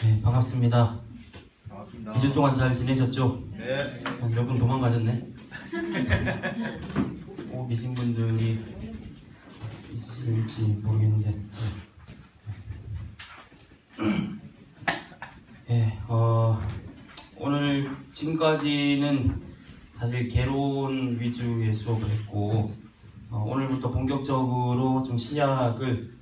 네, 반갑습니다. 반갑습니다. 2주 동안 잘 지내셨죠? 네. 몇 분 도망가셨네? 계신 분들이 있을지 모르겠는데. 네, 오늘 지금까지는 사실 개론 위주의 수업을 했고, 오늘부터 본격적으로 좀 신약을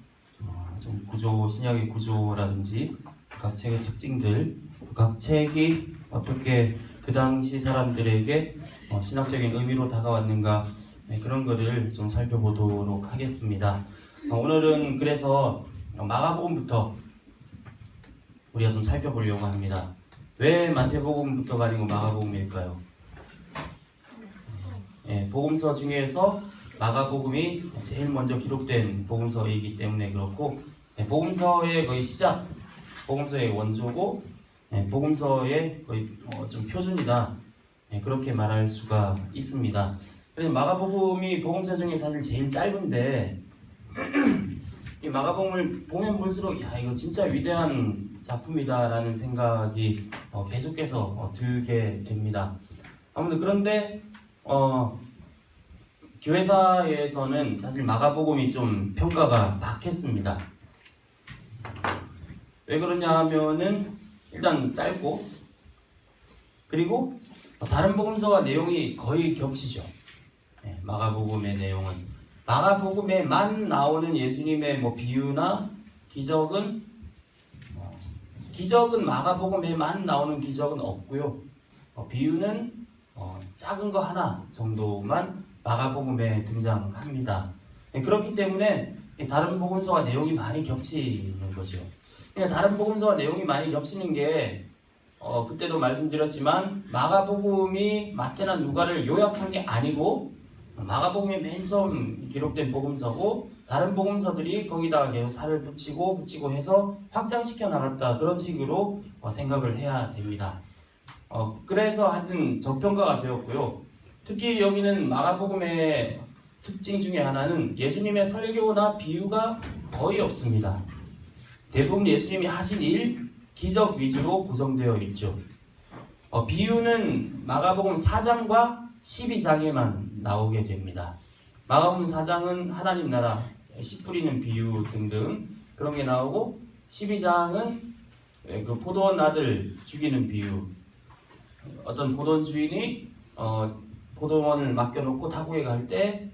좀 신약의 구조라든지 각 책의 특징들, 각 책이 어떻게 그 당시 사람들에게 신학적인 의미로 다가왔는가, 그런 거를 좀 살펴보도록 하겠습니다. 오늘은 그래서 마가복음부터 우리가 좀 살펴보려고 합니다. 왜 마태복음부터가 아니고 마가복음일까요? 복음서 중에서 마가복음이 제일 먼저 기록된 복음서이기 때문에 그렇고, 복음서의 거의 시작, 복음서의 원조고, 복음서의 거의 좀 표준이다, 그렇게 말할 수가 있습니다. 그래서 마가복음이 복음서 중에 사실 제일 짧은데 이 마가복음을 보면 볼수록 이거 진짜 위대한 작품이다라는 생각이 계속해서 들게 됩니다. 아무튼 그런데 교회사에서는 사실 마가복음이 좀 평가가 박했습니다. 왜 그러냐 하면은 일단 짧고, 그리고 다른 복음서와 내용이 거의 겹치죠. 마가복음의 내용은 마가복음에만 나오는 예수님의 비유나 기적은 마가복음에만 나오는 기적은 없고요. 비유는 작은 거 하나 정도만 마가복음에 등장합니다. 그렇기 때문에 다른 복음서와 내용이 많이 겹치는 거죠. 그러니까 다른 복음서와 내용이 많이 겹치는 게 그때도 말씀드렸지만 마가복음이 마태나 누가를 요약한 게 아니고 마가복음이 맨 처음 기록된 복음서고, 다른 복음서들이 거기다가 계속 살을 붙이고 해서 확장시켜 나갔다, 그런 식으로 생각을 해야 됩니다. 그래서 하여튼 저평가가 되었고요. 특히 여기는 마가복음의 특징 중에 하나는 예수님의 설교나 비유가 거의 없습니다. 대부분 예수님이 하신 일, 기적 위주로 구성되어 있죠. 비유는 마가복음 4장과 12장에만 나오게 됩니다. 마가복음 4장은 하나님 나라, 씨 뿌리는 비유 등등 그런 게 나오고, 12장은 그 포도원 아들 죽이는 비유, 어떤 포도원 주인이 포도원을 맡겨놓고 타국에 갈 때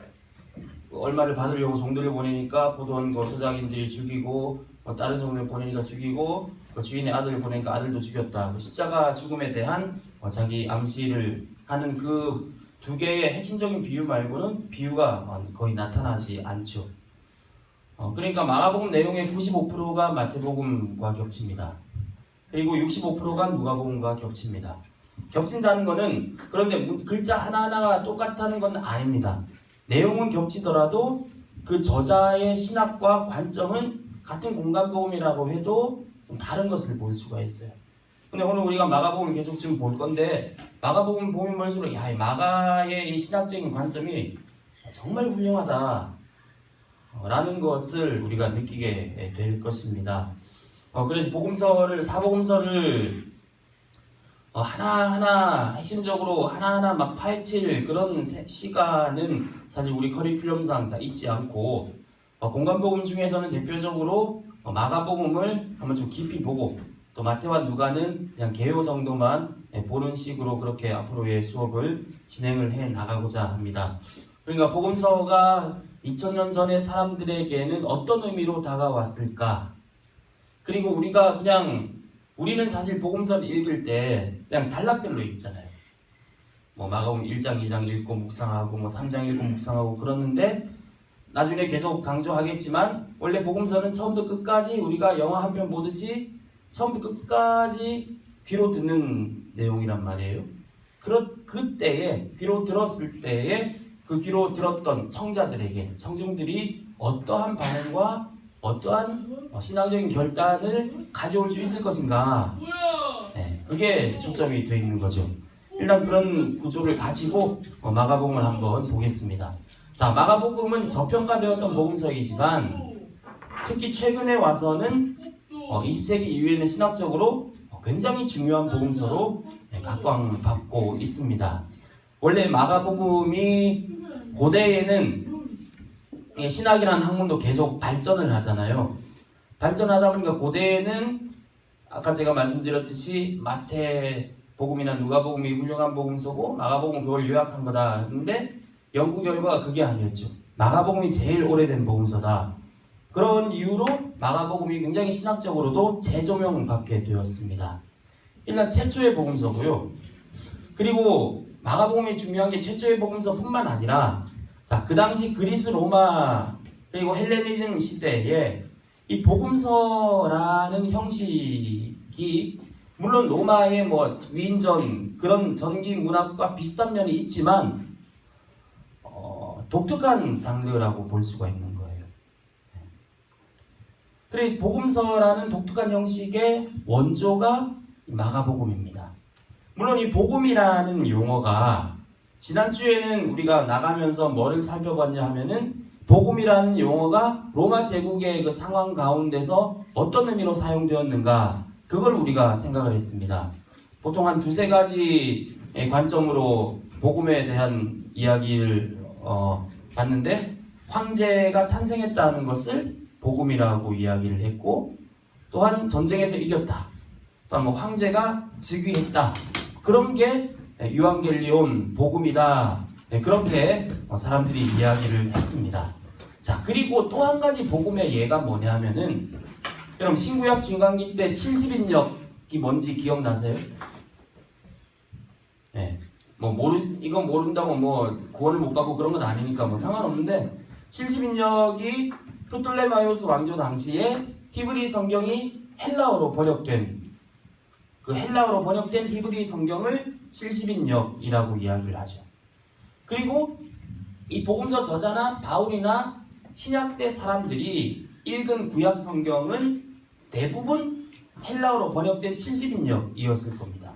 얼마를 받으려고 종들을 보내니까 포도원 소작인들이 죽이고, 다른 종을 보내니까 죽이고, 주인의 아들을 보내니까 아들도 죽였다. 십자가 죽음에 대한 자기 암시를 하는 그 두 개의 핵심적인 비유 말고는 비유가 거의 나타나지 않죠. 그러니까 마가복음 내용의 95%가 마태복음과 겹칩니다. 그리고 65%가 누가복음과 겹칩니다. 겹친다는 것은 그런데 글자 하나하나가 똑같다는 건 아닙니다. 내용은 겹치더라도 그 저자의 신학과 관점은 같은 공간복음이라고 해도 좀 다른 것을 볼 수가 있어요. 근데 오늘 우리가 마가복음을 계속 지금 볼 건데, 마가복음 보면 볼수록 이 마가의 이 신학적인 관점이 정말 훌륭하다 라는 것을 우리가 느끼게 될 것입니다. 그래서 사복음서를 하나하나 핵심적으로 하나하나 막 파헤칠 그런 시간은 사실 우리 커리큘럼상 다 있지 않고, 공간복음 중에서는 대표적으로 마가복음을 한번 좀 깊이 보고, 또 마태와 누가는 그냥 개요 정도만 보는 식으로 그렇게 앞으로의 수업을 진행을 해 나가고자 합니다. 그러니까 복음서가 2000년 전의 사람들에게는 어떤 의미로 다가왔을까? 그리고 우리는 사실 복음서를 읽을 때 그냥 단락별로 읽잖아요. 마가복음 1장, 2장 읽고 묵상하고 3장 읽고 묵상하고 그러는데, 나중에 계속 강조하겠지만 원래 복음서는 처음부터 끝까지 우리가 영화 한 편 보듯이 처음부터 끝까지 귀로 듣는 내용이란 말이에요. 그때에 귀로 들었을 때에 그 귀로 들었던 청중들이 어떠한 반응과 어떠한 신앙적인 결단을 가져올 수 있을 것인가, 그게 초점이 되어 있는 거죠. 일단 그런 구조를 가지고 마가복음을 한번 보겠습니다. 자, 마가복음은 저평가되었던 복음서이지만 특히 최근에 와서는 20세기 이후에는 신학적으로 굉장히 중요한 복음서로 각광받고 있습니다. 원래 마가복음이 고대에는 신학이라는 학문도 계속 발전을 하잖아요. 발전하다 보니까 고대에는 아까 제가 말씀드렸듯이 마태복음이나 누가복음이 훌륭한 복음서고 마가복음은 그걸 요약한 거다. 근데 연구 결과가 그게 아니었죠. 마가복음이 제일 오래된 복음서다. 그런 이유로 마가복음이 굉장히 신학적으로도 재조명받게 되었습니다. 일단 최초의 복음서고요. 그리고 마가복음이 중요한 게 최초의 복음서뿐만 아니라 그 당시 그리스 로마 그리고 헬레니즘 시대에 이 복음서라는 형식이 물론 로마의 위인전 그런 전기 문학과 비슷한 면이 있지만 독특한 장르라고 볼 수가 있는 거예요. 그래 복음서라는 독특한 형식의 원조가 마가복음입니다. 물론 이 복음이라는 용어가 지난주에는 우리가 나가면서 뭐를 살펴봤냐 하면은 복음이라는 용어가 로마 제국의 그 상황 가운데서 어떤 의미로 사용되었는가 그걸 우리가 생각을 했습니다. 보통 한 두세 가지의 관점으로 복음에 대한 이야기를 봤는데 황제가 탄생했다는 것을 복음이라고 이야기를 했고 또한 전쟁에서 이겼다. 또한 황제가 즉위했다. 그런 게 유앙겔리온 복음이다. 그렇게 사람들이 이야기를 했습니다. 자, 그리고 또 한 가지 복음의 예가 뭐냐 하면은 여러분 신구약 중간기 때 70인역이 뭔지 기억나세요? 네. 이건 모른다고 구원을 못 받고 그런 건 아니니까 상관없는데 70인역이 프톨레마이오스 왕조 당시에 히브리 성경이 헬라어로 번역된 그 헬라어로 번역된 히브리 성경을 70인역이라고 이야기를 하죠. 그리고 이 복음서 저자나 바울이나 신약 때 사람들이 읽은 구약 성경은 대부분 헬라어로 번역된 70인역이었을 겁니다.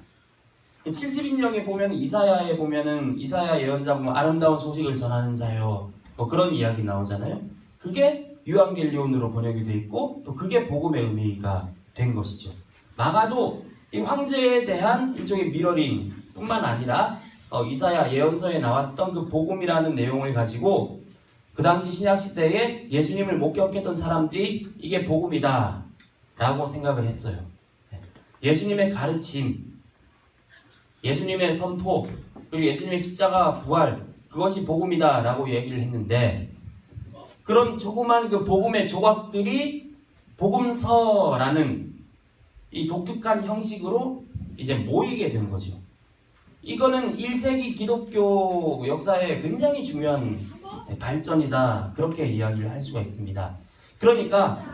70인역에 보면 이사야에 보면은 이사야 예언자 아름다운 소식을 전하는 자요 그런 이야기 나오잖아요. 그게 유앙겔리온으로 번역이 돼 있고 또 그게 복음의 의미가 된 것이죠. 마가도 이 황제에 대한 일종의 미러링 뿐만 아니라 이사야 예언서에 나왔던 그 복음이라는 내용을 가지고 그 당시 신약시대에 예수님을 목격했던 사람들이 이게 복음이다 라고 생각을 했어요. 예수님의 가르침, 예수님의 선포, 그리고 예수님의 십자가 부활 그것이 복음이다 라고 얘기를 했는데 그런 조그만 그 복음의 조각들이 복음서라는 이 독특한 형식으로 이제 모이게 된 거죠. 이거는 1세기 기독교 역사에 굉장히 중요한 발전이다. 그렇게 이야기를 할 수가 있습니다. 그러니까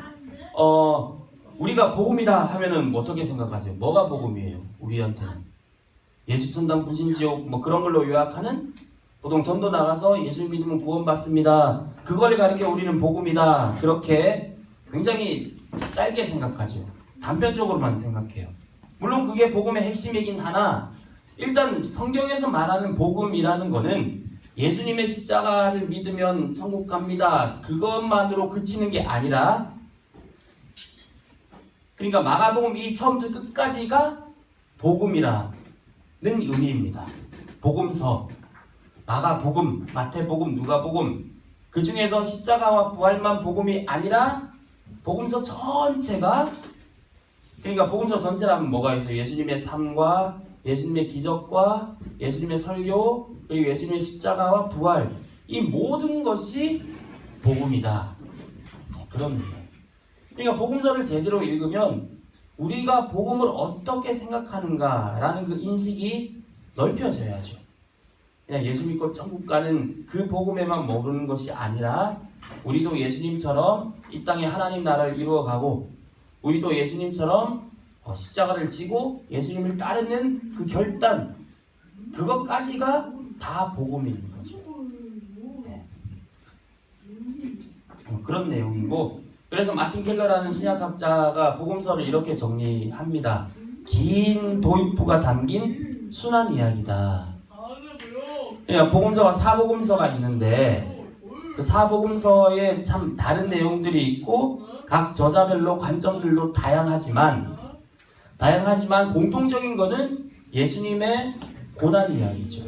우리가 복음이다 하면은 어떻게 생각하세요? 뭐가 복음이에요? 우리한테는 예수천당 불신지옥 그런 걸로 요약하는 보통 전도 나가서 예수 믿으면 구원받습니다. 그걸 가리켜 우리는 복음이다. 그렇게 굉장히 짧게 생각하죠. 단편적으로만 생각해요. 물론 그게 복음의 핵심이긴 하나 일단 성경에서 말하는 복음이라는 거는 예수님의 십자가를 믿으면 천국 갑니다. 그것만으로 그치는 게 아니라 그러니까 마가복음 이 처음부터 끝까지가 복음이라는 의미입니다. 복음서, 마가복음, 마태복음, 누가복음 그 중에서 십자가와 부활만 복음이 아니라 복음서 전체가 그러니까 복음서 전체라면 뭐가 있어요? 예수님의 삶과 예수님의 기적과 예수님의 설교 그리고 예수님의 십자가와 부활 이 모든 것이 복음이다. 그런 의미예요. 그러니까 복음서를 제대로 읽으면 우리가 복음을 어떻게 생각하는가라는 그 인식이 넓혀져야죠. 그냥 예수 믿고 천국 가는 그 복음에만 머무르는 것이 아니라 우리도 예수님처럼 이 땅에 하나님 나라를 이루어가고 우리도 예수님처럼 십자가를 지고 예수님을 따르는 그 결단 그것까지가 다 복음인 거죠. 네. 그런 내용이고 그래서 마틴 켈러라는 신약학자가 복음서를 이렇게 정리합니다. 긴 도입부가 담긴 순한 이야기다. 그러니까 복음서가 사복음서가 있는데 그 사복음서에 참 다른 내용들이 있고 각 저자별로 관점들도 다양하지만 공통적인 거는 예수님의 고난 이야기죠.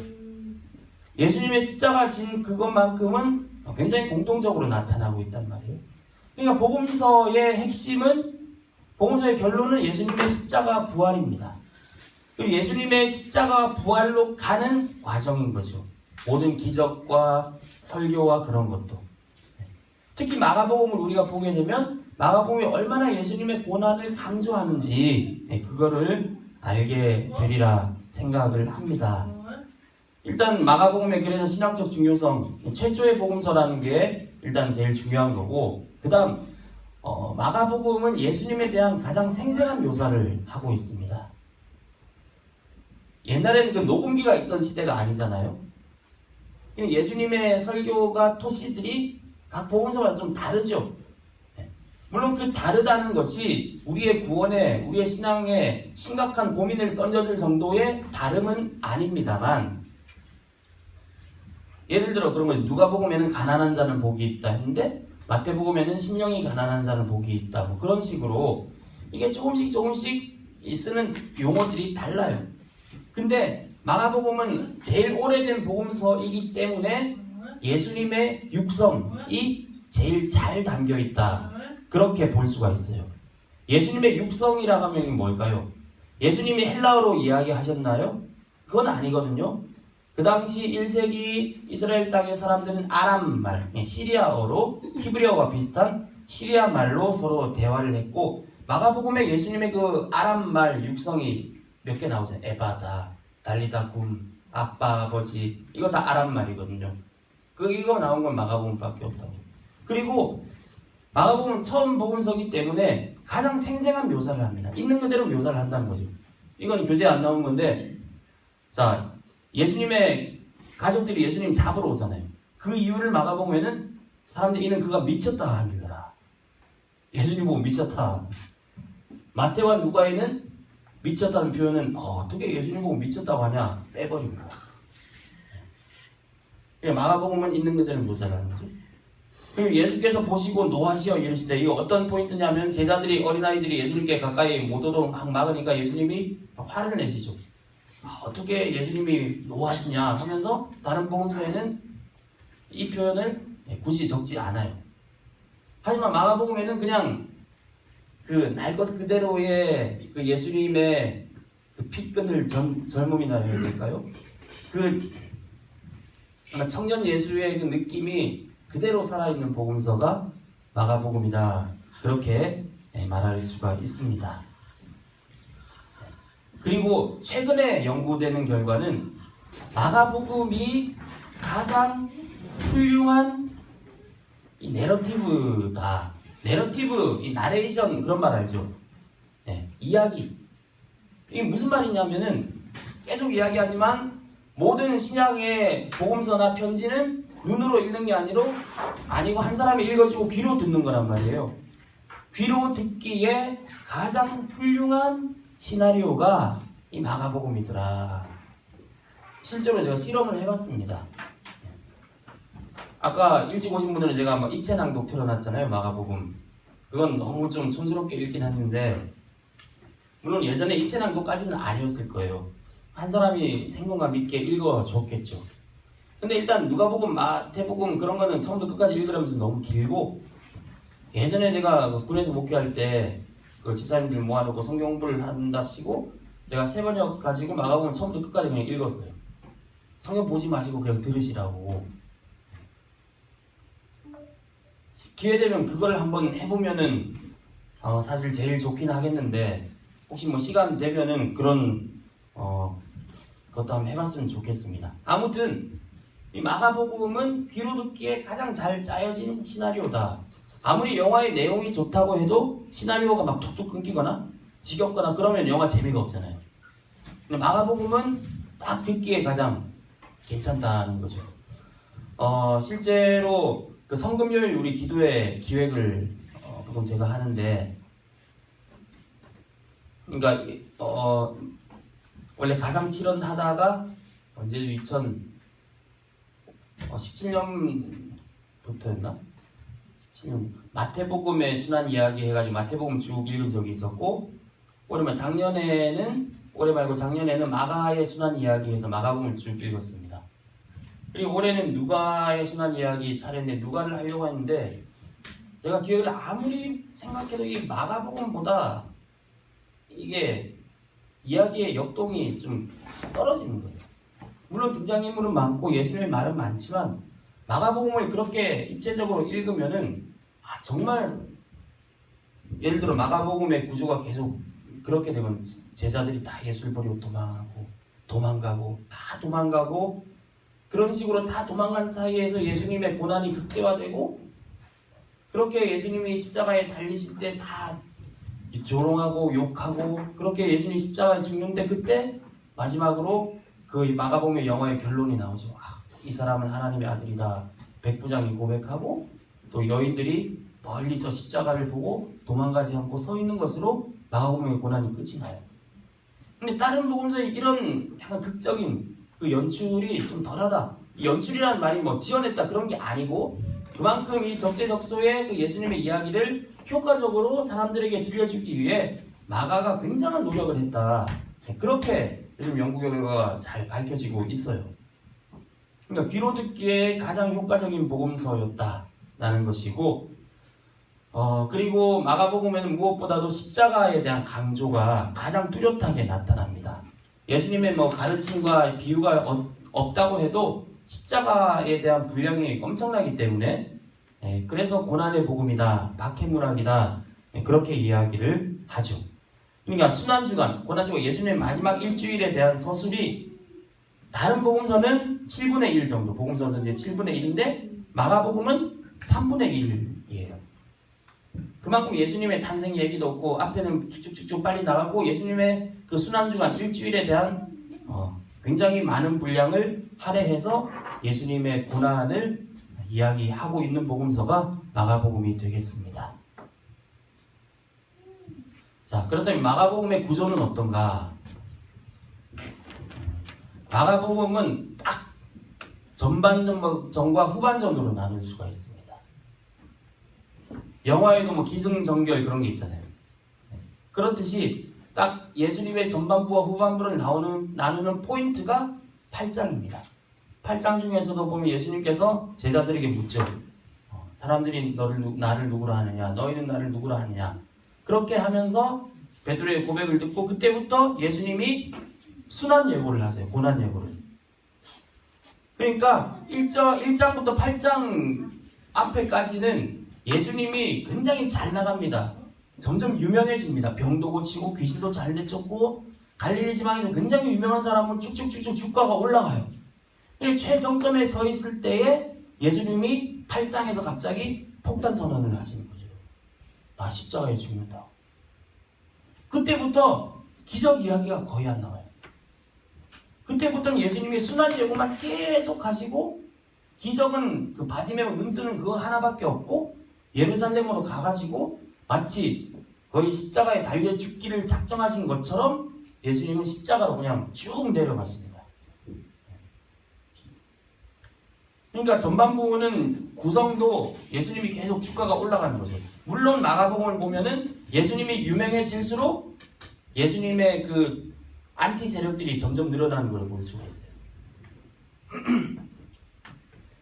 예수님의 십자가 진 그것만큼은 굉장히 공통적으로 나타나고 있단 말이에요. 그러니까 복음서의 결론은 예수님의 십자가 부활입니다. 그리고 예수님의 십자가 부활로 가는 과정인 거죠. 모든 기적과 설교와 그런 것도. 특히 마가복음을 우리가 보게 되면 마가복음이 얼마나 예수님의 고난을 강조하는지 그거를 알게 되리라 생각을 합니다. 일단 마가복음의 그래서 신학적 중요성, 최초의 복음서라는 게 일단 제일 중요한 거고, 그 다음 마가복음은 예수님에 대한 가장 생생한 묘사를 하고 있습니다. 옛날에는 그 녹음기가 있던 시대가 아니잖아요. 예수님의 설교가 토시들이 각 복음서마다 좀 다르죠. 물론 그 다르다는 것이 우리의 구원에, 우리의 신앙에 심각한 고민을 던져줄 정도의 다름은 아닙니다만, 예를 들어 그런 거예요. 누가복음에는 가난한 자는 복이 있다 했는데 마태복음에는 심령이 가난한 자는 복이 있다. 뭐 그런 식으로 이게 조금씩 쓰는 용어들이 달라요. 근데 마가복음은 제일 오래된 복음서이기 때문에 예수님의 육성이 제일 잘 담겨 있다. 그렇게 볼 수가 있어요. 예수님의 육성이라고 하면 뭘까요? 예수님이 헬라어로 이야기하셨나요? 그건 아니거든요. 그 당시 1세기 이스라엘 땅의 사람들은 아람말, 시리아어로 히브리어와 비슷한 시리아 말로 서로 대화를 했고, 마가복음에 예수님의 그 아람말 육성이 몇 개 나오잖아요. 에바다, 달리다 굼, 아빠, 아버지, 이거 다 아람말이거든요. 이거 나온 건 마가복음밖에 없다고. 그리고 마가복음은 처음 복음서기 때문에 가장 생생한 묘사를 합니다. 있는 그대로 묘사를 한다는 거죠. 이건 교재에 안 나온 건데, 자, 예수님의 가족들이 예수님 잡으러 오잖아요. 그 이유를 마가복음에는 사람들이 이는 그가 미쳤다 하는 거라. 예수님 보고 미쳤다. 마태와 누가에는 미쳤다는 표현은 어떻게 예수님 보고 미쳤다고 하냐 빼버립니다. 마가복음은 있는 그대로 묘사를 하는 거죠. 그리고 예수께서 보시고 노하시어 이르시되, 이거 어떤 포인트냐면 제자들이, 어린아이들이 예수님께 가까이 못 오도록 막 막으니까 예수님이 화를 내시죠. 어떻게 예수님이 노하시냐 하면서 다른 복음서에는 이 표현을 굳이 적지 않아요. 하지만 마가복음에는 그냥 그 날 것 그대로의 그 예수님의 그 피 끊을 젊음이나 해야 될까요? 그 청년 예수의 그 느낌이 그대로 살아있는 복음서가 마가복음이다. 그렇게 말할 수가 있습니다. 그리고 최근에 연구되는 결과는 마가복음이 가장 훌륭한 이 내러티브다. 내러티브, 이 나레이션 그런 말 알죠? 이야기. 이게 무슨 말이냐면은 계속 이야기하지만 모든 신약의 복음서나 편지는 눈으로 읽는 게 아니고 한 사람이 읽어주고 귀로 듣는 거란 말이에요. 귀로 듣기에 가장 훌륭한 시나리오가 이 마가복음이더라. 실제로 제가 실험을 해봤습니다. 아까 일찍 오신 분들은 제가 막 입체낭독 틀어놨잖아요. 마가복음. 그건 너무 좀 촌스럽게 읽긴 했는데, 물론 예전에 입체낭독까지는 아니었을 거예요. 한 사람이 생동감 있게 읽어줬겠죠. 근데 일단 누가복음, 마태복음 그런 거는 처음부터 끝까지 읽으려면서 너무 길고, 예전에 제가 군에서 목회할 때 그 집사님들 모아놓고 성경 공부를 한답시고 제가 세 번역 가지고 마가복음 처음부터 끝까지 그냥 읽었어요. 성경 보지 마시고 그냥 들으시라고. 기회 되면 그걸 한번 해보면은 사실 제일 좋긴 하겠는데, 혹시 뭐 시간 되면은 그런 그것도 한번 해봤으면 좋겠습니다. 아무튼 이 마가복음은 귀로 듣기에 가장 잘 짜여진 시나리오다. 아무리 영화의 내용이 좋다고 해도 시나리오가 막 툭툭 끊기거나 지겹거나 그러면 영화 재미가 없잖아요. 근데 마가복음은 딱 듣기에 가장 괜찮다는 거죠. 실제로 그 성금요일 우리 기도회 기획을 보통 제가 하는데, 그러니까 원래 가상칠언 하다가 언제 2017년부터 17년부터였나? 17년. 마태복음의 순환 이야기 해가지고 마태복음 쭉 읽은 적이 있었고, 올해 말고 작년에는 마가의 순환 이야기에서 마가복음을 쭉 읽었습니다. 그리고 올해는 누가의 순환 이야기 차례인데 누가를 하려고 했는데, 제가 기억을 아무리 생각해도 이 마가복음보다 이게 이야기의 역동이 좀 떨어지는 거예요. 물론 등장인물은 많고 예수님의 말은 많지만 마가복음을 그렇게 입체적으로 읽으면은 정말 예를 들어 마가복음의 구조가 계속 그렇게 되면 제자들이 다 예수를 버리고 도망가고 그런 식으로 다 도망간 사이에서 예수님의 고난이 극대화되고, 그렇게 예수님이 십자가에 달리실 때 다 조롱하고 욕하고 그렇게 예수님이 십자가에 죽는데, 그때 마지막으로 그 마가복음의 영화의 결론이 나오죠. 이 사람은 하나님의 아들이다. 백부장이 고백하고 또 여인들이 멀리서 십자가를 보고 도망가지 않고 서 있는 것으로 마가복음의 고난이 끝이 나요. 근데 다른 복음서에 이런 약간 극적인 그 연출이 좀 덜하다. 이 연출이라는 말이 뭐 지어냈다 그런 게 아니고, 그만큼 이 적재적소의 그 예수님의 이야기를 효과적으로 사람들에게 들려주기 위해 마가가 굉장한 노력을 했다. 그렇게 요즘 연구 결과가 잘 밝혀지고 있어요. 그러니까 귀로 듣기에 가장 효과적인 복음서였다라는 것이고, 그리고 마가복음에는 무엇보다도 십자가에 대한 강조가 가장 뚜렷하게 나타납니다. 예수님의 뭐 가르침과 비유가 없다고 해도 십자가에 대한 분량이 엄청나기 때문에, 그래서 고난의 복음이다, 박해문학이다, 그렇게 이야기를 하죠. 그러니까 순환주간, 고난주간 예수님의 마지막 일주일에 대한 서술이 다른 복음서는 7분의 1 정도, 복음서는 이제 7분의 1인데 마가복음은 3분의 1이에요. 그만큼 예수님의 탄생 얘기도 없고 앞에는 쭉쭉쭉쭉 빨리 나가고, 예수님의 그 순환주간 일주일에 대한 굉장히 많은 분량을 할애해서 예수님의 고난을 이야기하고 있는 복음서가 마가복음이 되겠습니다. 자, 그렇다면 마가복음의 구조는 어떤가? 마가복음은 딱 전반전과 후반전으로 나눌 수가 있습니다. 영화에도 뭐 기승전결 그런 게 있잖아요. 그렇듯이 딱 예수님의 전반부와 후반부를 나누는 포인트가 8장입니다. 8장 중에서도 보면 예수님께서 제자들에게 묻죠. 사람들이 나를 누구라 하느냐? 너희는 나를 누구라 하느냐? 그렇게 하면서 베드로의 고백을 듣고 그때부터 예수님이 순환 예고를 하세요. 고난 예고를. 그러니까 1장부터 8장 앞에까지는 예수님이 굉장히 잘 나갑니다. 점점 유명해집니다. 병도 고치고 귀신도 잘 내쫓고 갈릴리 지방에서 굉장히 유명한 사람은 쭉쭉쭉쭉 주가가 올라가요. 그리고 최정점에 서 있을 때에 예수님이 8장에서 갑자기 폭탄 선언을 하시는 거죠. 나 십자가에 죽는다. 그때부터 기적 이야기가 거의 안 나와요. 그때부터는 예수님의 순환 예고만 계속 하시고, 기적은 그 바디메오 눈 뜨는 그거 하나밖에 없고, 예루살렘으로 가가지고 마치 거의 십자가에 달려 죽기를 작정하신 것처럼 예수님은 십자가로 그냥 쭉 내려가십니다. 그러니까 전반부는 구성도 예수님이 계속 주가가 올라가는 거죠. 물론 마가복음을 보면은 예수님이 유명해질수록 예수님의 그 안티 세력들이 점점 늘어나는 걸 볼 수가 있어요.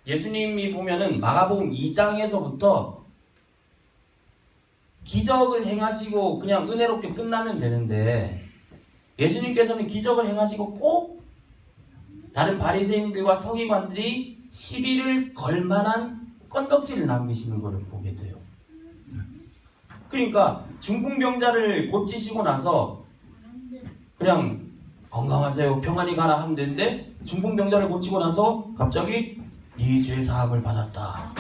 예수님이 보면은 마가복음 2장에서부터 기적을 행하시고 그냥 은혜롭게 끝나면 되는데, 예수님께서는 기적을 행하시고 꼭 다른 바리새인들과 서기관들이 시비를 걸 만한 건덕지를 남기시는 것을 보게 돼요. 그러니까 중풍병자를 고치시고 나서 그냥 건강하세요, 평안히 가라 하면 되는데, 중풍병자를 고치고 나서 갑자기 네 죄 사함을 받았다,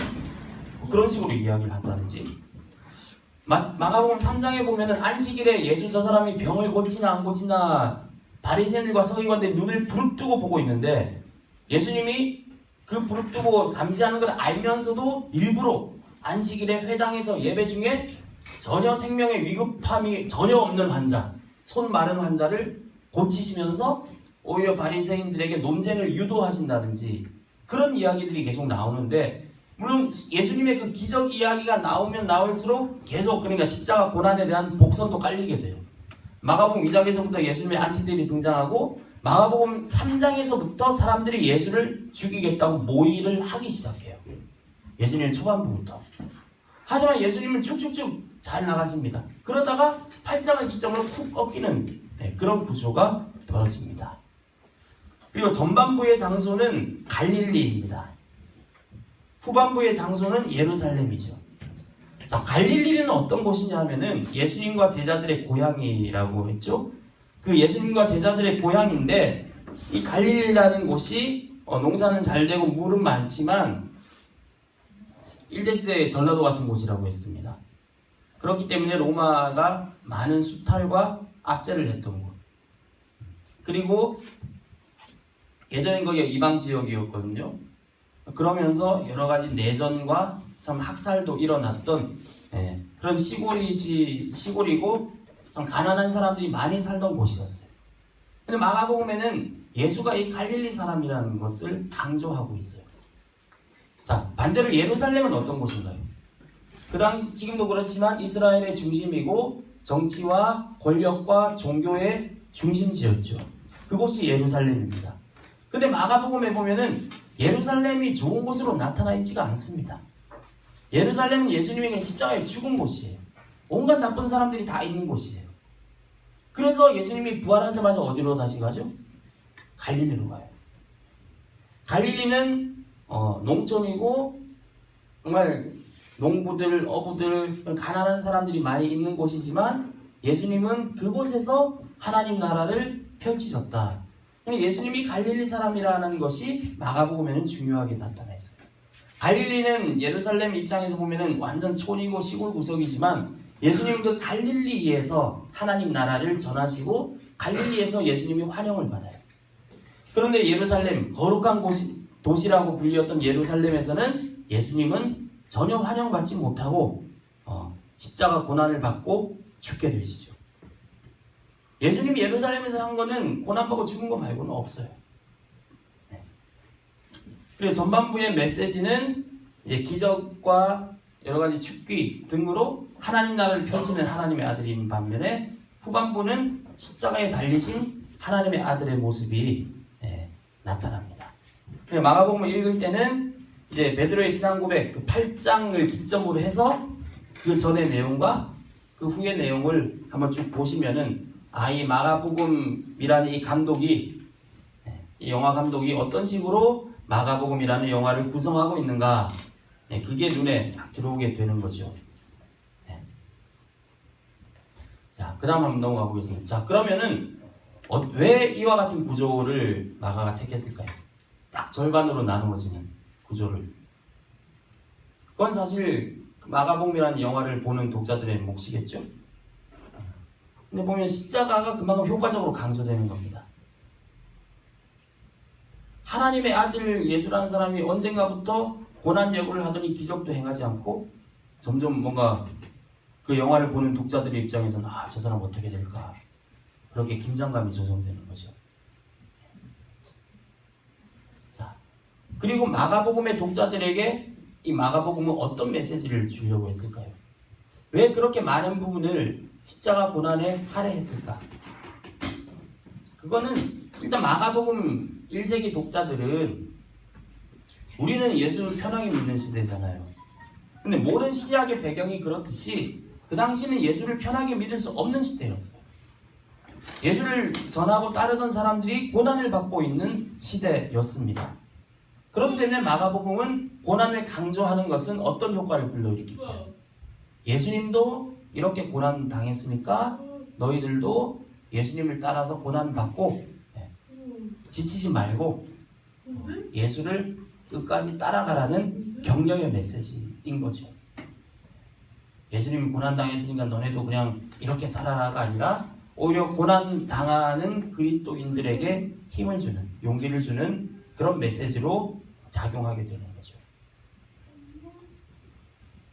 그런 식으로 이야기를 한다든지, 마가복음 3장에 보면은 안식일에 예수 저 사람이 병을 고치나 안 고치나 바리새인들과 서기관들이 눈을 부릅뜨고 보고 있는데, 예수님이 그 부릅뜨고 감시하는 걸 알면서도 일부러 안식일에 회당에서 예배 중에 전혀 생명의 위급함이 전혀 없는 환자, 손 마른 환자를 고치시면서 오히려 바리새인들에게 논쟁을 유도하신다든지 그런 이야기들이 계속 나오는데, 물론 예수님의 그 기적 이야기가 나오면 나올수록 계속 그러니까 십자가 고난에 대한 복선도 깔리게 돼요. 마가복음 2장에서부터 예수님의 안티들이 등장하고 마가복음 3장에서부터 사람들이 예수를 죽이겠다고 모의를 하기 시작해요. 예수님의 초반부부터. 하지만 예수님은 쭉쭉쭉 잘 나가십니다. 그러다가 8장을 기점으로 푹 꺾이는 그런 구조가 벌어집니다. 그리고 전반부의 장소는 갈릴리입니다. 후반부의 장소는 예루살렘이죠. 자, 갈릴리는 어떤 곳이냐 하면은 예수님과 제자들의 고향이라고 했죠. 그 예수님과 제자들의 고향인데 이 갈릴리라는 곳이 농사는 잘 되고 물은 많지만 일제시대의 전라도 같은 곳이라고 했습니다. 그렇기 때문에 로마가 많은 수탈과 압제를 했던 곳. 그리고 예전엔 거기가 이방 지역이었거든요. 그러면서 여러 가지 내전과 참 학살도 일어났던 그런 시골이고 참 가난한 사람들이 많이 살던 곳이었어요. 근데 마가복음에는 예수가 이 갈릴리 사람이라는 것을 강조하고 있어요. 자, 반대로 예루살렘은 어떤 곳인가요? 그 당시 지금도 그렇지만 이스라엘의 중심이고 정치와 권력과 종교의 중심지였죠. 그곳이 예루살렘입니다. 근데 마가복음에 보면은 예루살렘이 좋은 곳으로 나타나 있지가 않습니다. 예루살렘은 예수님에게 십자가에 죽은 곳이에요. 온갖 나쁜 사람들이 다 있는 곳이에요. 그래서 예수님이 부활하자마자 어디로 다시 가죠? 갈릴리로 가요. 갈릴리는 농촌이고 정말 농부들, 어부들, 가난한 사람들이 많이 있는 곳이지만 예수님은 그곳에서 하나님 나라를 펼치셨다. 예수님이 갈릴리 사람이라는 것이 마가복음에는 중요하게 나타나 있어요. 갈릴리는 예루살렘 입장에서 보면은 완전 촌이고 시골 구석이지만 예수님은 그 갈릴리에서 하나님 나라를 전하시고 갈릴리에서 예수님이 환영을 받아요. 그런데 예루살렘, 거룩한 도시라고 불렸던 예루살렘에서는 예수님은 전혀 환영받지 못하고 십자가 고난을 받고 죽게 되시죠. 예수님이 예루살렘에서 한 거는 고난받고 죽은 거 말고는 없어요. 그리고 전반부의 메시지는 이제 기적과 여러 가지 축기 등으로 하나님 나라를 펼치는 하나님의 아들인 반면에 후반부는 십자가에 달리신 하나님의 아들의 모습이 나타납니다. 그리고 마가복음을 읽을 때는 이제 베드로의 신앙 고백 그 8장을 기점으로 해서 그 전의 내용과 그 후의 내용을 한번 쭉 보시면은 이 마가복음이라는 이 감독이 이 영화 감독이 어떤 식으로 마가복음이라는 영화를 구성하고 있는가 그게 눈에 딱 들어오게 되는 거죠. 자, 그 다음 한번 넘어가 보겠습니다. 자, 그러면은 왜 이와 같은 구조를 마가가 택했을까요? 딱 절반으로 나누어지는 구조를. 그건 사실 마가복음이라는 영화를 보는 독자들의 몫이겠죠. 근데 보면 십자가가 그만큼 효과적으로 강조되는 겁니다. 하나님의 아들 예수라는 사람이 언젠가부터 고난 예고를 하더니 기적도 행하지 않고 점점 뭔가 그 영화를 보는 독자들의 입장에서는 저 사람 어떻게 될까 그렇게 긴장감이 조성되는 거죠. 자, 그리고 마가복음의 독자들에게 이 마가복음은 어떤 메시지를 주려고 했을까요? 왜 그렇게 많은 부분을 십자가 고난에 할애했을까? 그거는 일단 마가복음 1세기 독자들은 우리는 예수를 편하게 믿는 시대잖아요. 근데 모든 신약의 배경이 그렇듯이 그 당시는 예수를 편하게 믿을 수 없는 시대였어요. 예수를 전하고 따르던 사람들이 고난을 받고 있는 시대였습니다. 그렇기 때문에 마가복음은 고난을 강조하는 것은 어떤 효과를 불러일으킬까요? 예수님도 이렇게 고난 당했으니까 너희들도 예수님을 따라서 고난 받고 지치지 말고 예수를 끝까지 따라가라는 격려의 메시지인 거죠. 예수님이 고난 당했으니까 너네도 그냥 이렇게 살아라가 아니라 오히려 고난 당하는 그리스도인들에게 힘을 주는, 용기를 주는 그런 메시지로 작용하게 되는 거죠.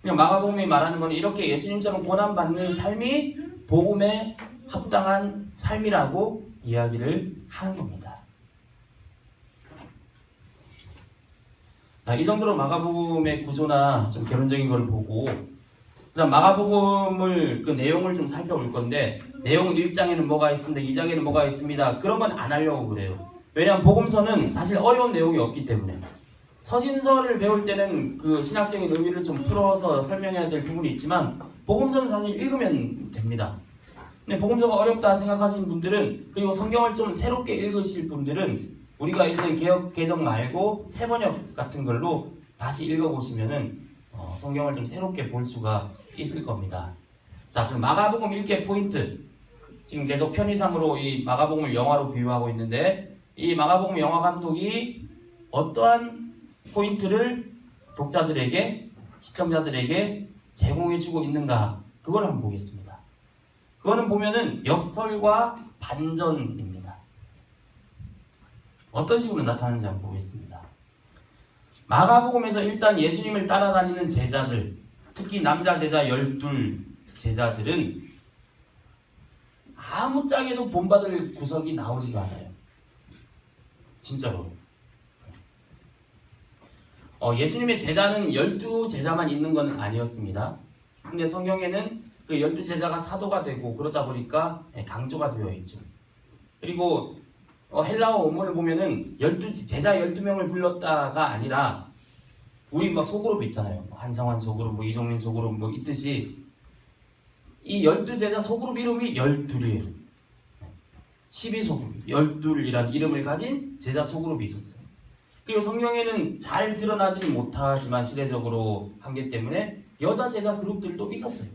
마가복음이 말하는 건 이렇게 예수님처럼 고난받는 삶이 복음에 합당한 삶이라고 이야기를 하는 겁니다. 자, 이 정도로 마가복음의 구조나 좀 개론적인 걸 보고, 그다음 마가복음을 그 내용을 좀 살펴볼 건데, 내용 1장에는 뭐가 있습니다, 2장에는 뭐가 있습니다, 그런 건 안 하려고 그래요. 왜냐하면 복음서는 사실 어려운 내용이 없기 때문에. 서신서를 배울 때는 그 신학적인 의미를 좀 풀어서 설명해야 될 부분이 있지만, 복음서는 사실 읽으면 됩니다. 근데 복음서가 어렵다 생각하시는 분들은, 그리고 성경을 좀 새롭게 읽으실 분들은 우리가 읽는 개역 개정 말고 새번역 같은 걸로 다시 읽어보시면은 성경을 좀 새롭게 볼 수가 있을 겁니다. 자, 그럼 마가복음 읽기의 포인트. 지금 계속 편의상으로 이 마가복음을 영화로 비유하고 있는데, 이 마가복음 영화 감독이 어떠한 포인트를 독자들에게, 시청자들에게 제공해주고 있는가, 그걸 한번 보겠습니다. 그거는 보면은 역설과 반전입니다. 어떤 식으로 나타나는지 한번 보겠습니다. 마가복음에서 일단 예수님을 따라다니는 제자들, 특히 남자 제자 12 제자들은 아무짝에도 본받을 구석이 나오지가 않아요. 진짜로. 예수님의 제자는 12 제자만 있는 건 아니었습니다. 근데 성경에는 그 12 제자가 사도가 되고 그러다 보니까 강조가 되어 있죠. 그리고 헬라어 원문을 보면은 제자 12명을 불렀다가 아니라, 우리 막 소그룹 있잖아요. 한성환 소그룹, 뭐 이종민 소그룹, 뭐 있듯이 이 12 제자 소그룹 이름이 12이에요. 12소그룹, 12이라는 이름을 가진 제자 소그룹이 있었어요. 그리고 성경에는 잘 드러나지는 못하지만 시대적으로 한계 때문에 여자 제자 그룹들도 있었어요.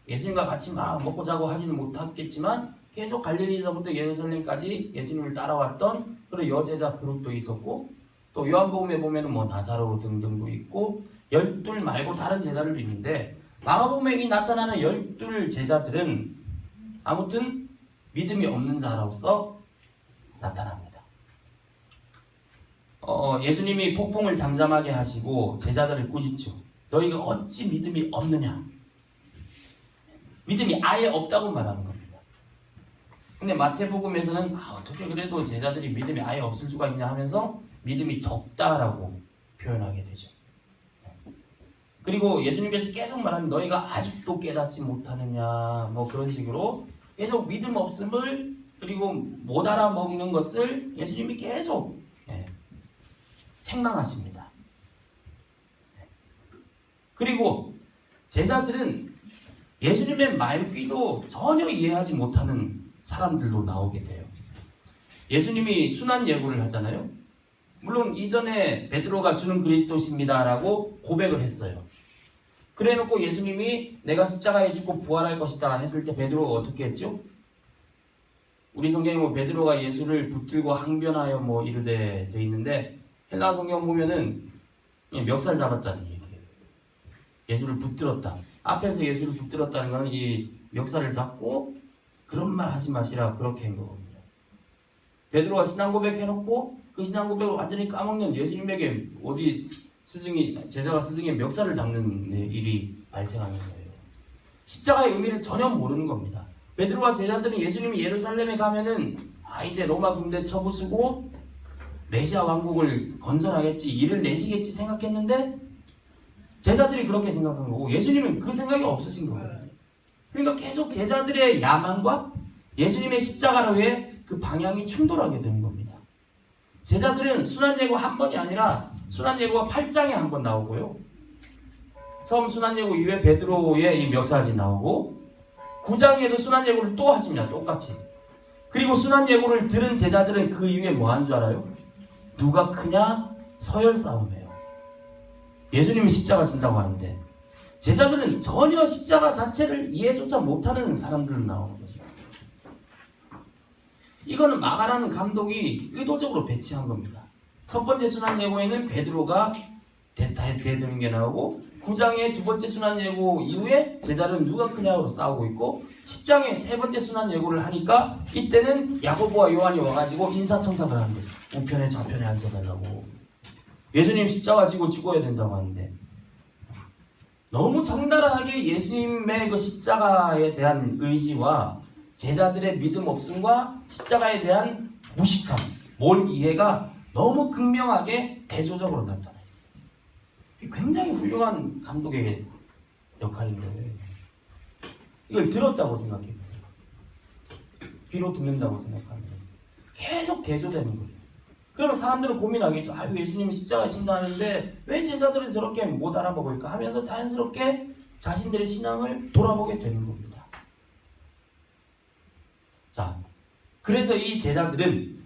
예수님과 같이 막 먹고 자고 하지는 못했겠지만 계속 갈릴리에서부터 예루살렘까지 예수님을 따라왔던 그런 여제자 그룹도 있었고, 또 요한복음에 보면은 뭐 나사로 등등도 있고, 12 말고 다른 제자들도 있는데, 마가복음에 나타나는 12 제자들은 아무튼 믿음이 없는 자로서 나타납니다. 예수님이 폭풍을 잠잠하게 하시고 제자들을 꾸짖죠. 너희가 어찌 믿음이 없느냐? 믿음이 아예 없다고 말하는 겁니다. 근데 마태복음에서는 어떻게 그래도 제자들이 믿음이 아예 없을 수가 있냐 하면서 믿음이 적다라고 표현하게 되죠. 그리고 예수님께서 계속 말하는, 너희가 아직도 깨닫지 못하느냐, 뭐 그런 식으로 계속 믿음 없음을, 그리고 못 알아먹는 것을 예수님이 계속 책망하십니다. 그리고 제자들은 예수님의 말귀도 전혀 이해하지 못하는 사람들로 나오게 돼요. 예수님이 순환 예고를 하잖아요. 물론 이전에 베드로가 주는 그리스도십니다라고 고백을 했어요. 그래놓고 예수님이 내가 십자가에 죽고 부활할 것이다 했을 때 베드로가 어떻게 했죠? 우리 성경에 뭐 베드로가 예수를 붙들고 항변하여 뭐 이르되 돼 있는데, 헬라 성경 보면은 멱살 잡았다는 얘기예요. 예수를 붙들었다. 앞에서 예수를 붙들었다는 건 이 멱살을 잡고 그런 말 하지 마시라, 그렇게 한 거거든요. 베드로가 신앙 고백해놓고 그 신앙 고백을 완전히 까먹는 예수님에게 어디 제자가 스승의 멱살을 잡는 일이 발생하는 거예요. 십자가의 의미를 전혀 모르는 겁니다. 베드로와 제자들은 예수님이 예루살렘에 가면은 이제 로마 군대 쳐부수고 메시아 왕국을 건설하겠지, 일을 내시겠지 생각했는데, 제자들이 그렇게 생각한 거고 예수님은 그 생각이 없으신 거예요. 그러니까 계속 제자들의 야망과 예수님의 십자가로의 그 방향이 충돌하게 되는 겁니다. 제자들은 순환예고 한 번이 아니라 순환예고가 8장에 한 번 나오고요, 처음 순환예고 이후에 베드로의 이 멱살이 나오고, 9장에도 순환예고를 또 하십니다. 똑같이. 그리고 순환예고를 들은 제자들은 그 이후에 뭐 한 줄 알아요? 누가 크냐? 서열 싸움이에요. 예수님이 십자가 진다고 하는데 제자들은 전혀 십자가 자체를 이해조차 못하는 사람들로 나오는 거죠. 이거는 마가라는 감독이 의도적으로 배치한 겁니다. 첫 번째 순환예고에는 베드로가 대드는 게 나오고, 9장의 두 번째 순환예고 이후에 제자들은 누가 크냐고 싸우고 있고, 10장에 세 번째 순환예고를 하니까 이때는 야고보와 요한이 와가지고 인사청탁을 하는 거죠. 우편에 좌편에 앉아달라고. 예수님 십자가 지고 죽어야 된다고 하는데, 너무 적나라하게 예수님의 그 십자가에 대한 의지와 제자들의 믿음 없음과 십자가에 대한 무식함, 몰 이해가 너무 극명하게 대조적으로 나타나 있어요. 굉장히 훌륭한 감독의 역할인 거예요. 이걸 들었다고 생각해 보세요. 귀로 듣는다고 생각하면 계속 대조되는 거예요. 그러면 사람들은 고민하겠죠. 아, 예수님이 십자가 신다는데 왜 제자들은 저렇게 못 알아먹을까 하면서 자연스럽게 자신들의 신앙을 돌아보게 되는 겁니다. 자, 그래서 이 제자들은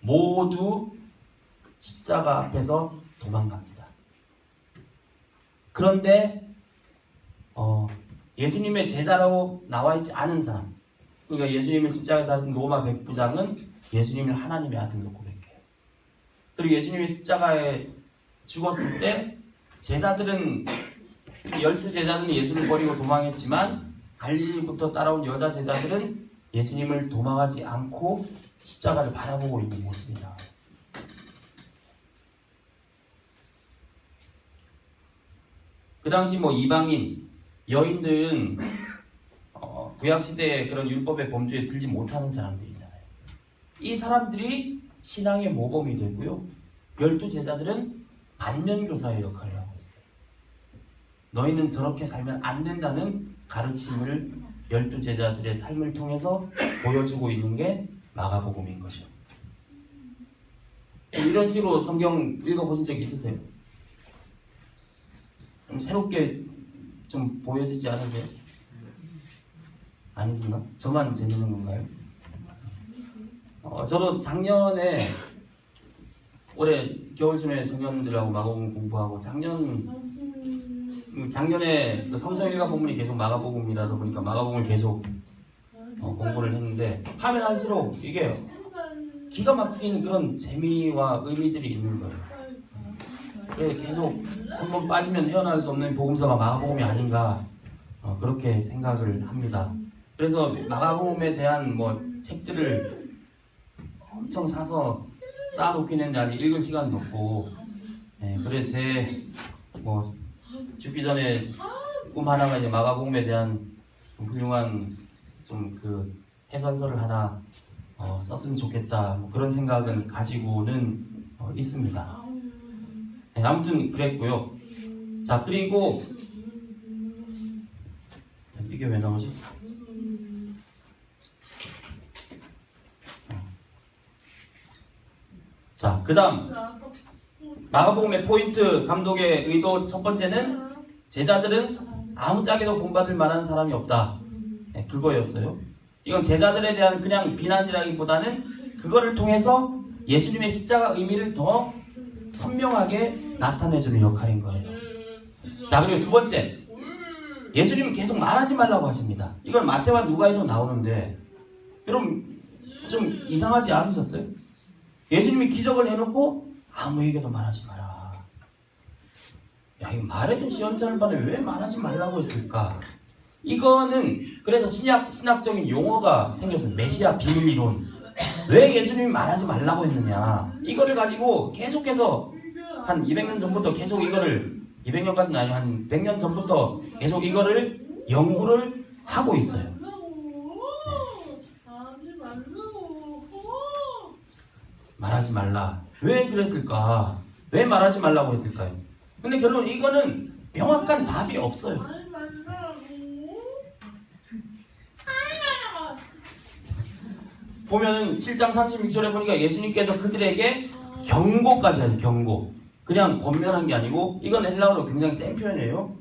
모두 십자가 앞에서 도망갑니다. 그런데 예수님의 제자라고 나와 있지 않은 사람, 그러니까 예수님을 십자가에 달린 로마 백부장은 예수님을 하나님의 아들로 고백해요. 그리고 예수님이 십자가에 죽었을 때 제자들은 12제자들은 예수를 버리고 도망했지만 갈릴리부터 따라온 여자 제자들은 예수님을 도망하지 않고 십자가를 바라보고 있는 모습이다. 그 당시 이방인, 여인들은 구약시대의 그런 율법의 범주에 들지 못하는 사람들이잖아요. 이 사람들이 신앙의 모범이 되고요. 12제자들은 반면교사의 역할을 하고 있어요. 너희는 저렇게 살면 안 된다는 가르침을 12제자들의 삶을 통해서 보여주고 있는 게 마가복음인 것이요. 이런 식으로 성경 읽어보신 적 있으세요? 좀 새롭게 좀 보여지지 않으세요? 아니신가? 저만 재밌는 건가요? 저도 작년에 올해 겨울쯤에 청년들하고 마가복음 공부하고 작년에 성서일가 본문이 계속 마가복음이라다 보니까 마가복음을 계속 공부를 했는데 하면 할수록 이게 기가 막힌 그런 재미와 의미들이 있는 거예요. 그래서 계속 한번 빠지면 헤어나올 수 없는 복음서가 마가복음이 아닌가 그렇게 생각을 합니다. 그래서 마가복음에 대한 책들을 엄청 사서 쌓아놓긴 했는데 아직 읽을 시간도 없고, 그래 제 죽기 전에 꿈 하나가 이제 마가복음에 대한 훌륭한 좀 그 해설서를 하나 썼으면 좋겠다 그런 생각은 가지고는 있습니다. 아무튼 그랬고요. 자, 그리고 이게 왜 나오지? 자, 그 다음 마가복음의 포인트 감독의 의도 첫 번째는 제자들은 아무짝에도 본받을 만한 사람이 없다. 그거였어요. 이건 제자들에 대한 그냥 비난이라기보다는 그거를 통해서 예수님의 십자가 의미를 더 선명하게 나타내주는 역할인 거예요. 자, 그리고 두 번째, 예수님은 계속 말하지 말라고 하십니다. 이걸 마태와 누가에도 나오는데 여러분 좀 이상하지 않으셨어요? 예수님이 기적을 해놓고 아무에게도 말하지 마라. 야, 이거 말해도 시원찮을 바에 왜 말하지 말라고 했을까? 이거는 그래서 신학적인 용어가 생겼어요. 메시아 비밀이론. 왜 예수님이 말하지 말라고 했느냐? 이거를 가지고 계속해서 한 200년 전부터 계속 이거를 200년까지는 아니고 한 100년 전부터 계속 이거를 연구를 하고 있어요. 네. 말하지 말라. 왜 그랬을까? 왜 말하지 말라고 했을까요? 근데 결론 이거는 명확한 답이 없어요. 보면은 7장 36절에 보니까 예수님께서 그들에게 경고까지 하죠. 경고. 그냥 권면한 게 아니고 이건 헬라어로 굉장히 센 표현이에요.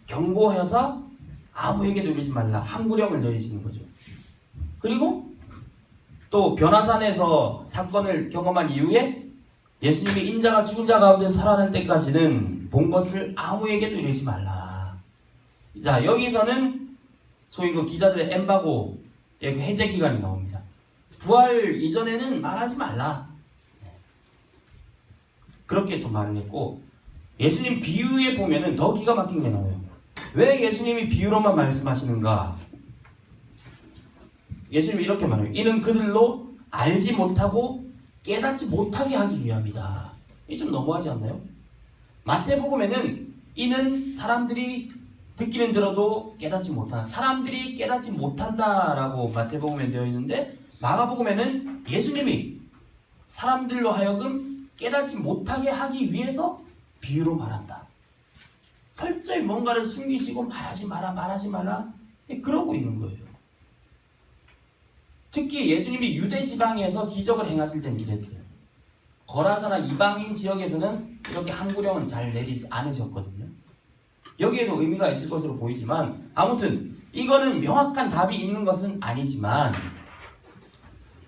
경고해서 아무에게도 이러지 말라. 항구령을 내리시는 거죠. 그리고 또 변화산에서 사건을 경험한 이후에 예수님이 인자가 죽은 자 가운데 살아날 때까지는 본 것을 아무에게도 이러지 말라. 자, 여기서는 소위 그 기자들의 엠바고의 그 해제 기간이 나옵니다. 부활 이전에는 말하지 말라. 그렇게 또 말을 했고, 예수님 비유에 보면은 더 기가 막힌 게 나와요. 왜 예수님이 비유로만 말씀하시는가? 예수님이 이렇게 말해요. 이는 그들로 알지 못하고 깨닫지 못하게 하기 위함이다. 이게 좀 너무하지 않나요? 마태복음에는 이는 사람들이 듣기는 들어도 깨닫지 못한다. 사람들이 깨닫지 못한다라고 마태복음에 되어 있는데 마가복음에는 예수님이 사람들로 하여금 깨닫지 못하게 하기 위해서 비유로 말한다. 철저히 뭔가를 숨기시고 말하지 마라 그러고 있는 거예요. 특히 예수님이 유대 지방에서 기적을 행하실 때는 이랬어요. 거라사나 이방인 지역에서는 이렇게 한 구령은 잘 내리지 않으셨거든요. 여기에도 의미가 있을 것으로 보이지만 아무튼 이거는 명확한 답이 있는 것은 아니지만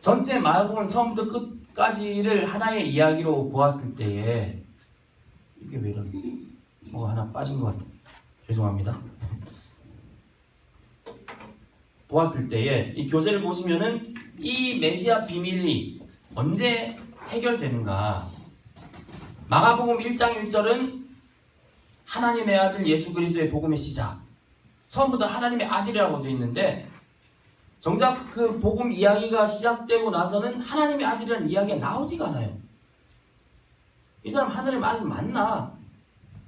전체 마가복음 처음부터 끝까지를 하나의 이야기로 보았을 때에 이게 왜 이러니? 뭐가 하나 빠진 것 같아요. 죄송합니다. 보았을 때에 이 교재를 보시면은 이 메시아 비밀이 언제 해결되는가? 마가복음 1장 1절은 하나님의 아들 예수 그리스도의 복음의 시작. 처음부터 하나님의 아들이라고 되어 있는데 정작 그 복음 이야기가 시작되고 나서는 하나님의 아들이라는 이야기가 나오지가 않아요. 이 사람 하나님의 아들 맞나?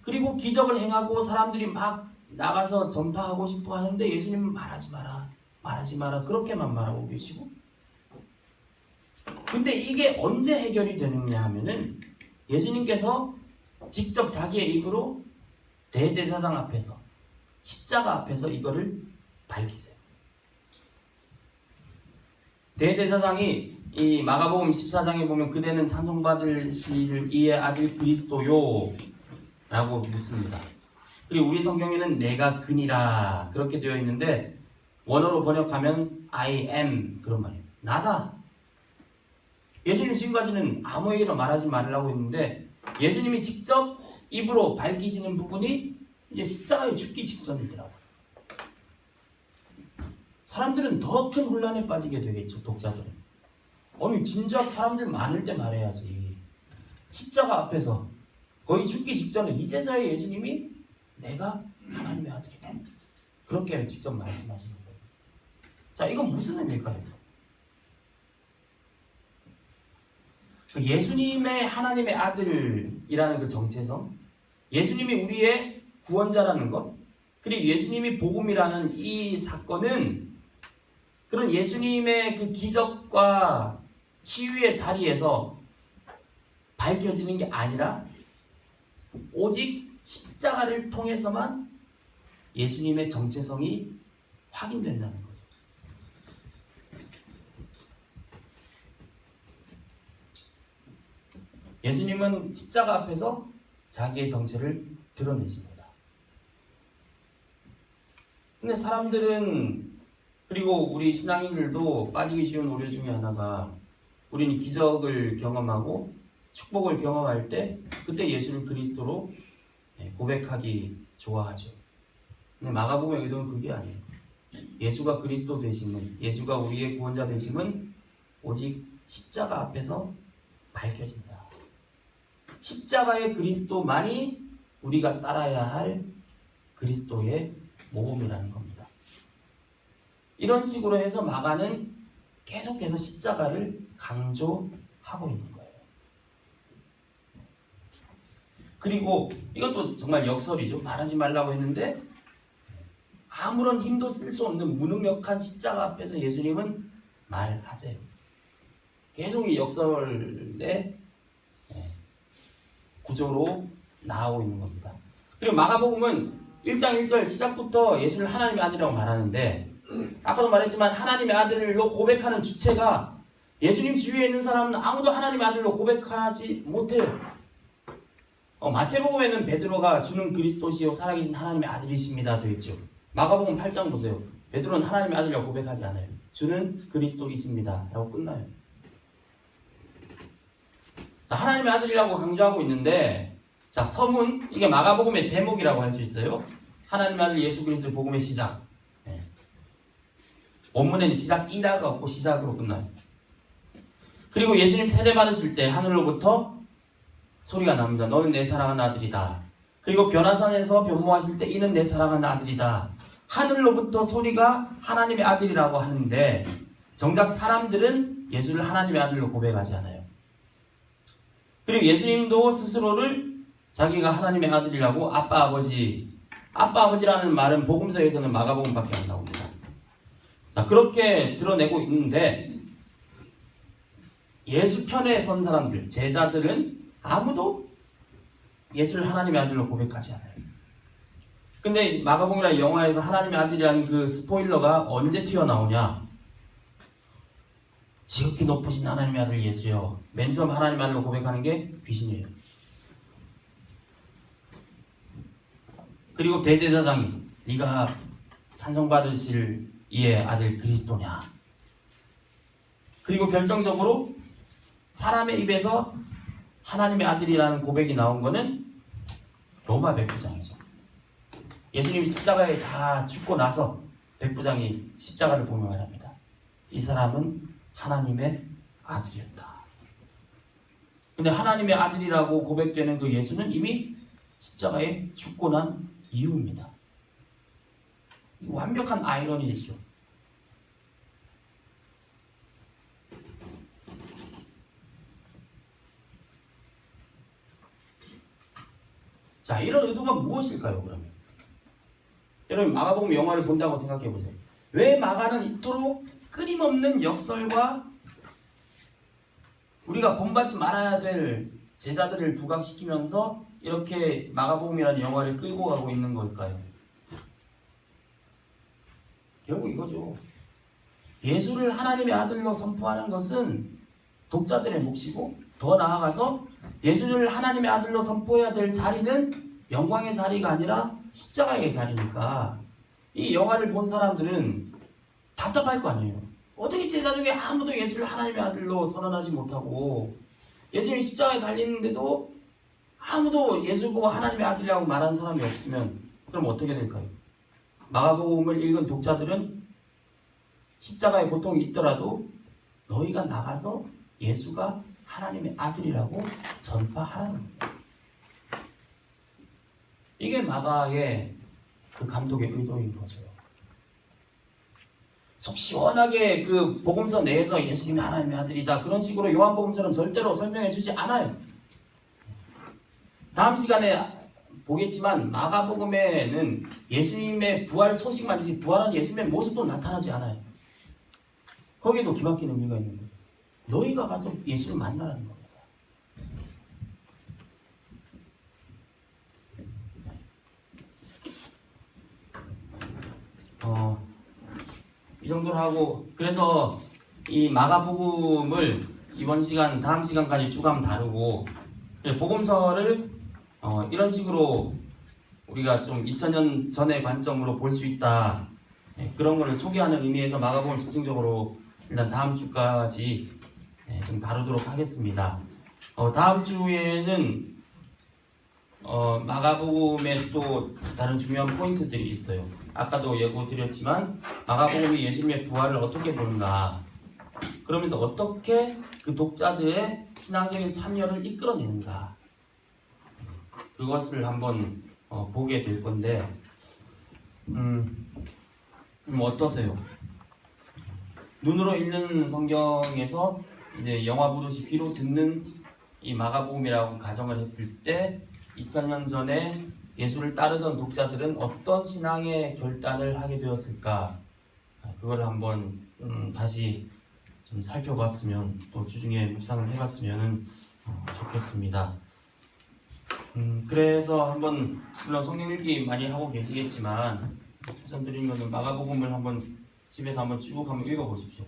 그리고 기적을 행하고 사람들이 막 나가서 전파하고 싶어 하는데 예수님은 말하지 마라 그렇게만 말하고 계시고 근데 이게 언제 해결이 되느냐 하면은 예수님께서 직접 자기의 입으로 대제사장 앞에서 십자가 앞에서 이거를 밝히세요. 대제사장이 이 마가복음 14장에 보면 그대는 찬송받으실 이의 아들 그리스도요 라고 묻습니다. 그리고 우리 성경에는 내가 그니라 그렇게 되어 있는데 원어로 번역하면 I am 그런 말이에요. 나다. 예수님 지금까지는 아무에게나 말하지 말라고 했는데 예수님이 직접 입으로 밝히시는 부분이 이제 십자가에 죽기 직전이더라고요. 사람들은 더 큰 혼란에 빠지게 되겠죠. 독자들은. 아니 진작 사람들 많을 때 말해야지. 십자가 앞에서 거의 죽기 직전에 이제서야 예수님이 내가 하나님의 아들이다. 그렇게 직접 말씀하시는 거예요. 자, 이건 무슨 의미일까요? 그 예수님의 하나님의 아들이라는 그 정체성, 예수님이 우리의 구원자라는 것, 그리고 예수님이 복음이라는 이 사건은 그런 예수님의 그 기적과 치유의 자리에서 밝혀지는 게 아니라 오직 십자가를 통해서만 예수님의 정체성이 확인된다는 거죠. 예수님은 십자가 앞에서 자기의 정체를 드러내십니다. 근데 사람들은 그리고 우리 신앙인들도 빠지기 쉬운 오류 중에 하나가 우리는 기적을 경험하고 축복을 경험할 때 그때 예수를 그리스도로 고백하기 좋아하죠. 근데 마가복음의 의도는 그게 아니에요. 예수가 그리스도 되심은, 예수가 우리의 구원자 되심은 오직 십자가 앞에서 밝혀진다. 십자가의 그리스도만이 우리가 따라야 할 그리스도의 모범이라는 겁니다. 이런 식으로 해서 마가는 계속해서 십자가를 강조하고 있는 거예요. 그리고 이것도 정말 역설이죠. 말하지 말라고 했는데 아무런 힘도 쓸 수 없는 무능력한 십자가 앞에서 예수님은 말하세요. 계속 이 역설의 구조로 나오고 있는 겁니다. 그리고 마가복음은 1장 1절 시작부터 예수를 하나님의 아들이라고 말하는데 아까도 말했지만 하나님의 아들로 고백하는 주체가 예수님 주위에 있는 사람은 아무도 하나님의 아들로 고백하지 못해요. 마태복음에는 베드로가 주는 그리스도시요 살아계신 하나님의 아들이십니다 되어 있죠. 마가복음 8장 보세요. 베드로는 하나님의 아들이라고 고백하지 않아요. 주는 그리스도이십니다 라고 끝나요. 자, 하나님의 아들이라고 강조하고 있는데 자, 서문 이게 마가복음의 제목이라고 할 수 있어요. 하나님의 아들 예수 그리스도의 복음의 시작. 원문에는 시작이라가 없고 시작으로 끝나요. 그리고 예수님 세례받으실 때 하늘로부터 소리가 납니다. 너는 내 사랑하는 아들이다. 그리고 변화산에서 변모하실 때 이는 내 사랑하는 아들이다. 하늘로부터 소리가 하나님의 아들이라고 하는데 정작 사람들은 예수를 하나님의 아들로 고백하지 않아요. 그리고 예수님도 스스로를 자기가 하나님의 아들이라고 아빠 아버지라는 말은 복음서에서는 마가복음밖에 안 나옵니다. 자, 그렇게 드러내고 있는데 예수 편에 선 사람들, 제자들은 아무도 예수를 하나님의 아들로 고백하지 않아요. 근데 마가복음이라는 영화에서 하나님의 아들이라는 그 스포일러가 언제 튀어나오냐? 지극히 높으신 하나님의 아들 예수요. 맨 처음 하나님의 아들로 고백하는 게 귀신이에요. 그리고 대제사장이 네가 찬송받으실 이의 아들 그리스도냐. 그리고 결정적으로 사람의 입에서 하나님의 아들이라는 고백이 나온 거는 로마 백부장이죠. 예수님이 십자가에 다 죽고 나서 백부장이 십자가를 보며 말합니다. 이 사람은 하나님의 아들이었다. 근데 하나님의 아들이라고 고백되는 그 예수는 이미 십자가에 죽고 난 이유입니다. 완벽한 아이러니이죠. 자, 이런 의도가 무엇일까요, 그러면? 여러분, 마가복음 영화를 본다고 생각해 보세요. 왜 마가는 이토록 끊임없는 역설과 우리가 본받지 말아야 될 제자들을 부각시키면서 이렇게 마가복음이라는 영화를 끌고 가고 있는 걸까요? 결국 이거죠. 예수를 하나님의 아들로 선포하는 것은 독자들의 몫이고, 더 나아가서 예수를 하나님의 아들로 선포해야 될 자리는 영광의 자리가 아니라 십자가의 자리니까 이 영화를 본 사람들은 답답할 거 아니에요. 어떻게 제자 중에 아무도 예수를 하나님의 아들로 선언하지 못하고 예수님이 십자가에 달리는데도 아무도 예수 보고 하나님의 아들이라고 말하는 사람이 없으면 그럼 어떻게 될까요? 마가복음을 읽은 독자들은 십자가의 고통이 있더라도 너희가 나가서 예수가 하나님의 아들이라고 전파하라는 거예요. 이게 마가의 그 감독의 의도인 거죠. 속 시원하게 그 복음서 내에서 예수님이 하나님의 아들이다 그런 식으로 요한복음처럼 절대로 설명해 주지 않아요. 다음 시간에 보겠지만 마가복음에는 예수님의 부활 소식만이지 부활한 예수님의 모습도 나타나지 않아요. 거기에도 기막힌 의미가 있는 거예요. 너희가 가서 예수를 만나라는 겁니다. 이 정도로 하고, 그래서 이 마가복음을 이번 시간, 다음 시간까지 쭉 한번 다루고, 복음서를 이런 식으로 우리가 좀 2000년 전의 관점으로 볼 수 있다. 그런 거를 소개하는 의미에서 마가복음을 집중적으로 일단 다음 주까지 좀 다루도록 하겠습니다. 다음 주에는 마가복음에 또 다른 중요한 포인트들이 있어요. 아까도 예고 드렸지만 마가복음이 예수님의 부활을 어떻게 보는가, 그러면서 어떻게 그 독자들의 신앙적인 참여를 이끌어내는가, 그것을 한번 보게 될 건데 어떠세요? 눈으로 읽는 성경에서 이제 영화 보듯이 귀로 듣는 이 마가복음이라고 가정을 했을 때 2000년 전에 예수를 따르던 독자들은 어떤 신앙의 결단을 하게 되었을까? 그걸 한번 다시 좀 살펴봤으면, 또 주중에 묵상을 해봤으면 좋겠습니다. 그래서 한번, 물론 성경 읽기 많이 하고 계시겠지만 추천드리는 것은 마가복음을 한번 집에서 한번 쭉 한번 읽어보십시오.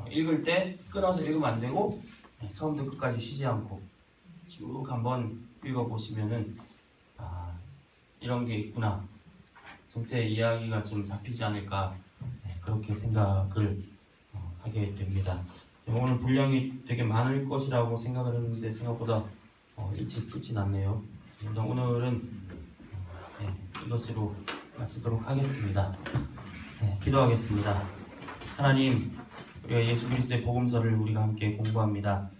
읽을 때 끊어서 읽으면 안 되고 처음부터 끝까지 쉬지 않고 쭉 한번 읽어보시면은 이런 게 있구나, 전체 이야기가 좀 잡히지 않을까, 그렇게 생각을 하게 됩니다. 오늘 분량이 되게 많을 것이라고 생각을 했는데 생각보다 일찍 끝이 났네요. 오늘은 이것으로 마치도록 하겠습니다. 기도하겠습니다. 하나님, 우리가 예수 그리스도의 복음서를 우리가 함께 공부합니다.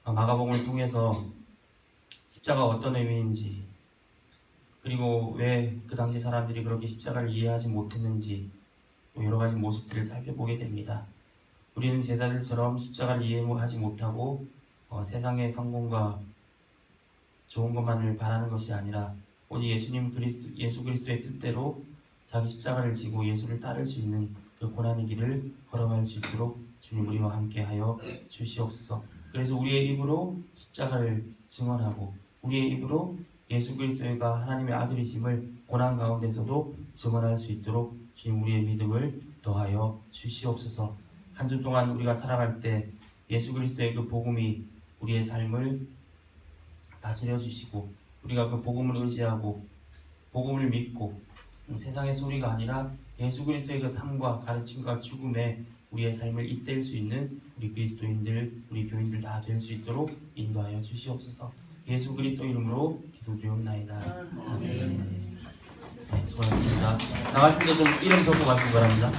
마가복음을 통해서 십자가 어떤 의미인지, 그리고 왜 그 당시 사람들이 그렇게 십자가를 이해하지 못했는지 여러 가지 모습들을 살펴보게 됩니다. 우리는 제자들처럼 십자가를 이해하지 못하고 세상의 성공과 좋은 것만을 바라는 것이 아니라 오직 예수 그리스도의 뜻대로 자기 십자가를 지고 예수를 따를 수 있는 그 고난의 길을 걸어갈 수 있도록 주님 우리와 함께하여 주시옵소서. 그래서 우리의 입으로 십자가를 증언하고 우리의 입으로 예수 그리스도가 하나님의 아들이심을 고난 가운데서도 증언할 수 있도록 주님 우리의 믿음을 더하여 주시옵소서. 한 주 동안 우리가 살아갈 때 예수 그리스도의 그 복음이 우리의 삶을 다스려 주시고 우리가 그 복음을 의지하고 복음을 믿고 세상의 소리가 아니라 예수 그리스도의 그 삶과 가르침과 죽음에 우리의 삶을 잇댈 수 있는 우리 그리스도인들, 우리 교인들 다 될 수 있도록 인도하여 주시옵소서. 예수 그리스도 이름으로 기도드리옵나이다. 아멘. 네, 수고하셨습니다. 나가실 때 좀 이름 적고 가시기 바랍니다.